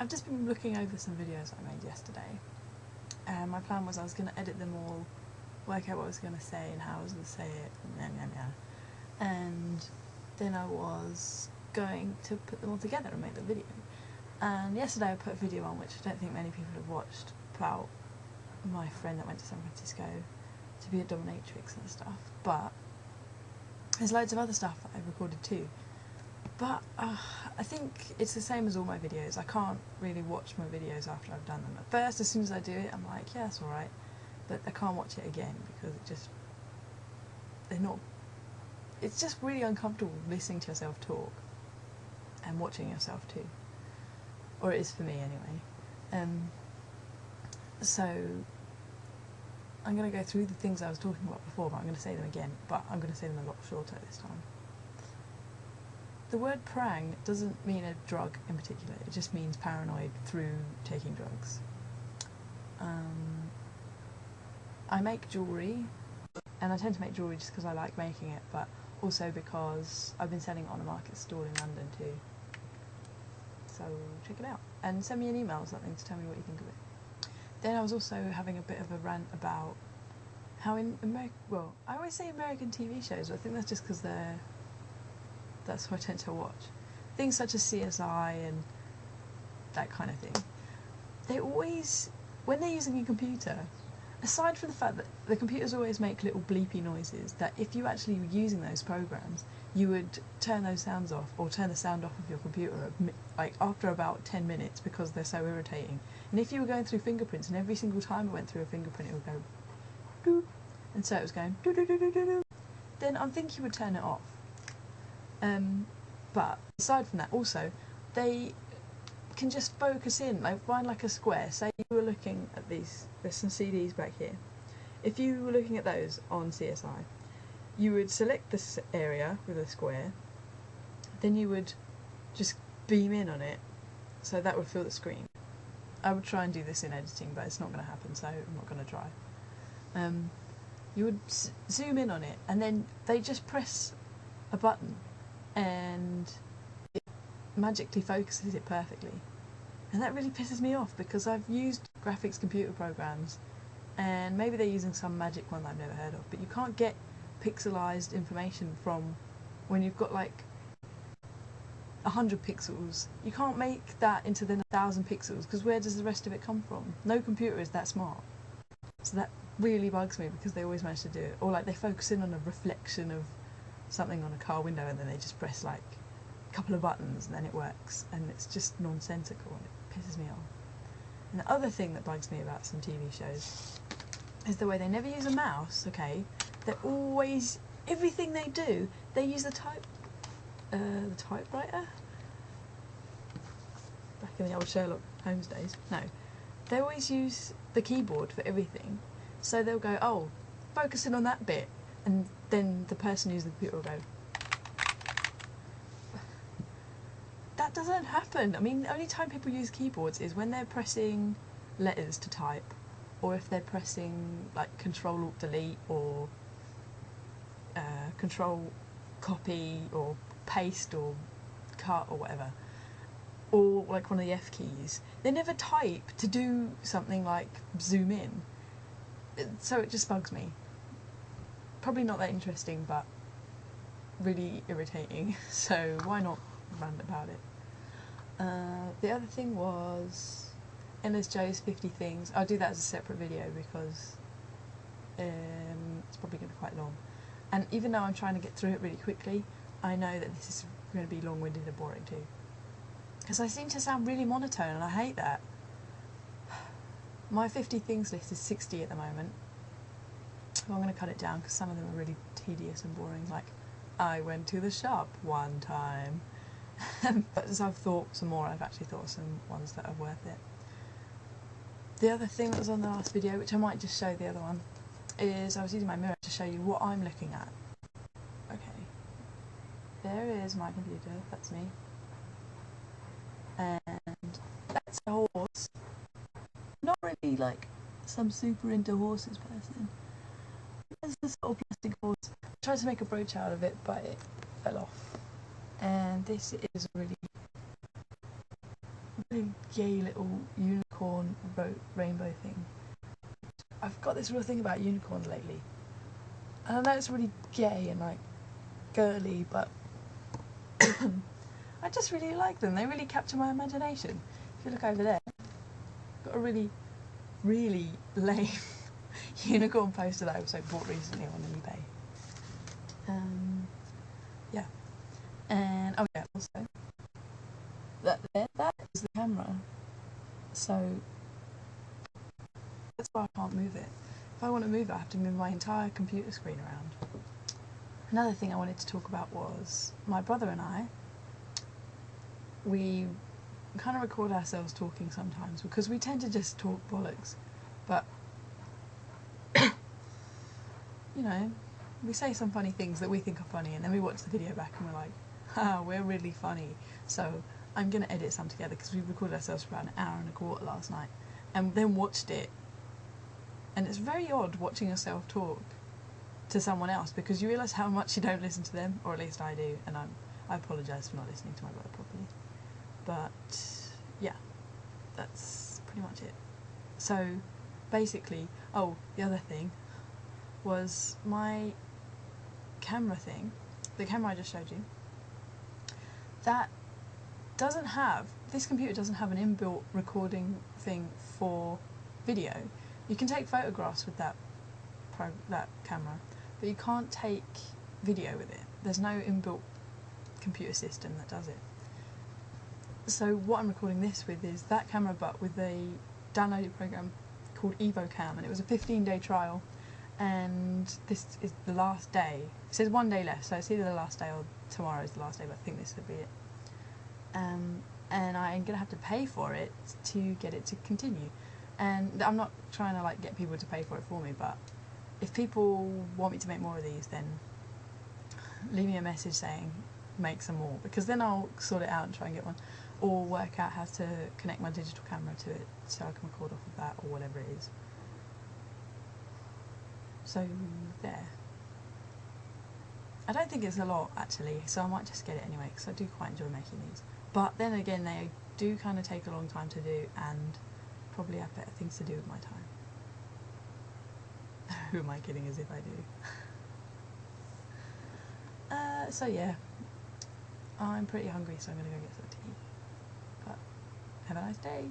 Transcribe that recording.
I've just been looking over some videos I made yesterday, and my plan was I was going to edit them all, work out what I was going to say and how I was going to say it, and then I was going to put them all together and make the video. And yesterday I put a video on which I don't think many people have watched, about my friend that went to San Francisco to be a dominatrix and stuff, but there's loads of other stuff that I recorded too. But I think it's the same as all my videos. I can't really watch my videos after I've done them. At first, as soon as I do it, I'm like, yeah, that's alright, but I can't watch it again because it's just really uncomfortable listening to yourself talk and watching yourself too. Or it is for me anyway. So I'm going to go through the things I was talking about before, but I'm going to say them again, but I'm going to say them a lot shorter this time. The word prang doesn't mean a drug in particular, it just means paranoid through taking drugs. I make jewellery, and I tend to make jewellery just because I like making it, but also because I've been selling it on a market stall in London too. So check it out, and send me an email or something to tell me what you think of it. Then I was also having a bit of a rant about how in well, I always say American TV shows, but I think that's just because that's what I tend to watch. Things such as CSI and that kind of thing. They always, when they're using a computer, aside from the fact that the computers always make little bleepy noises, that if you actually were using those programs, you would turn those sounds off, or turn the sound off of your computer like after about 10 minutes because they're so irritating. And if you were going through fingerprints, and every single time it went through a fingerprint it would go doo, and so it was going doo doo doo doo doo doo, then I think you would turn it off. But aside from that, also they can just focus in, like find like a square. Say you were looking at these, there's some CDs back here. If you were looking at those on CSI, you would select this area with a square, then you would just beam in on it, so that would fill the screen. I would try and do this in editing, but it's not going to happen, so I'm not going to try. You would zoom in on it, and then they just press a button, and it magically focuses it perfectly. And that really pisses me off, because I've used graphics computer programs, and maybe they're using some magic one that I've never heard of, but you can't get pixelized information from when you've got like 100 pixels. You can't make that into then 1,000 pixels, because where does the rest of it come from? No computer is that smart. So that really bugs me, because they always manage to do it. Or like they focus in on a reflection of something on a car window, and then they just press like a couple of buttons and then it works, and it's just nonsensical and it pisses me off. And the other thing that bugs me about some TV shows is the way they never use a mouse. Okay, they're always, everything they do, they use the typewriter. Back in the old Sherlock Holmes days. No, they always use the keyboard for everything. So they'll go, oh, focus in on that bit, and then the person using the computer will go. That doesn't happen. I mean, the only time people use keyboards is when they're pressing letters to type, or if they're pressing like Control-Alt-Delete, or Control-Copy, or Paste, or Cut, or whatever, or like one of the F keys. They never type to do something like zoom in, so it just bugs me. Probably not that interesting, but really irritating, so why not rant about it. The other thing was Endless Joe's 50 Things. I'll do that as a separate video because it's probably going to be quite long, and even though I'm trying to get through it really quickly, I know that this is going to be long-winded and boring too, because I seem to sound really monotone, and I hate that. My 50 things list is 60 at the moment. Well, I'm going to cut it down because some of them are really tedious and boring, like I went to the shop one time. But as I've thought some more, I've actually thought of some ones that are worth it. The other thing that was on the last video, which I might just show the other one, is I was using my mirror to show you what I'm looking at. Okay, there is my computer, that's me. And that's a horse. Not really like some super into horses person. There's this little plastic horse. I tried to make a brooch out of it, but it fell off. And this is a really really gay little unicorn rainbow thing. I've got this real thing about unicorns lately. And I know it's really gay and like girly, but I just really like them. They really capture my imagination. If you look over there, got a really, really lame unicorn poster that I also bought recently on eBay. Yeah. And oh yeah, also that is the camera. So that's why I can't move it. If I want to move it, I have to move my entire computer screen around. Another thing I wanted to talk about was my brother and I. We kind of record ourselves talking sometimes because we tend to just talk bollocks, but you know, we say some funny things that we think are funny, and then we watch the video back and we're like, ah, we're really funny. So I'm going to edit some together because we recorded ourselves for about an hour and a quarter last night and then watched it, and it's very odd watching yourself talk to someone else because you realise how much you don't listen to them, or at least I do, and I apologise for not listening to my brother properly. But yeah, that's pretty much it. So basically, oh, the other thing was my camera thing, the camera I just showed you, that doesn't have, this computer doesn't have an inbuilt recording thing for video. You can take photographs with that camera, but you can't take video with it. There's no inbuilt computer system that does it. So what I'm recording this with is that camera, but with a downloaded program called EvoCam, and it was a 15-day trial, and this is the last day. It says 1 day left, so it's either the last day or tomorrow is the last day, but I think this would be it. And I'm going to have to pay for it to get it to continue. And I'm not trying to like get people to pay for it for me, but if people want me to make more of these, then leave me a message saying make some more, because then I'll sort it out and try and get one, or work out how to connect my digital camera to it so I can record off of that or whatever it is. So there. I don't think it's a lot actually, so I might just get it anyway because I do quite enjoy making these. But then again, they do kind of take a long time to do, and probably have better things to do with my time. Who am I kidding, as if I do. So yeah, I'm pretty hungry, so I'm going to go get something to eat. But have a nice day.